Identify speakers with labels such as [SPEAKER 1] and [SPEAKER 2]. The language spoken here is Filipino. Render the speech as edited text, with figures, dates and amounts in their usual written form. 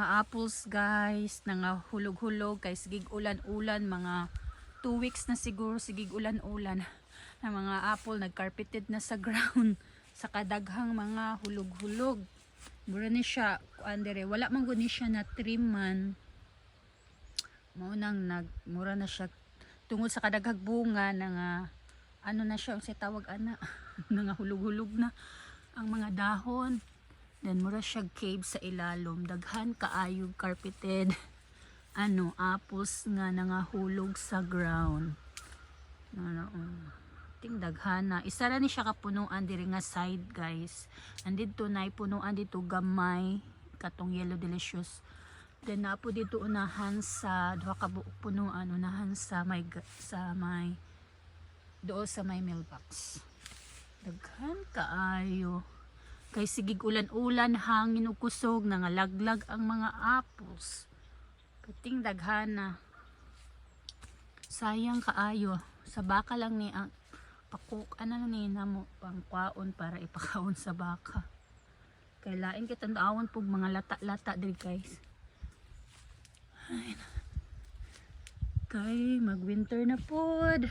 [SPEAKER 1] mga apples guys, nga hulog-hulog kay sigig ulan-ulan, mga 2 weeks na siguro sigig ulan-ulan na mga apple nagcarpeted na sa ground sa kadaghang mga hulog-hulog. Mura ni siya andere, wala man gud ni siya na trim man. Mao nang mura na siya tungod sa kadaghang bunga na nga ano na siya sa tawag ana nga hulog-hulog na ang mga dahon. Then mura siya cave sa ilalom, daghan kaayog carpeted apples nga nangahulog sa ground. Ting daghan na isa ra ni siya kapunuan diri nga side guys. Andito nay punuan dito gamay katong yellow delicious. Then napo dito unahan sa duha ka punuan unahan sa may doon sa may mailbox. Daghan kaayo. Kay sigig ulan-ulan, hangin ug kusog, nangalaglag ang mga apples. Kating daghana. Sayang kaayo. Sa baka lang ni ang pakuk ni namo pangkwaon para ipakaon sa baka. Kay lain kita awon pug mga lata-lata diri guys. Ay. Kay mag-winter na pod.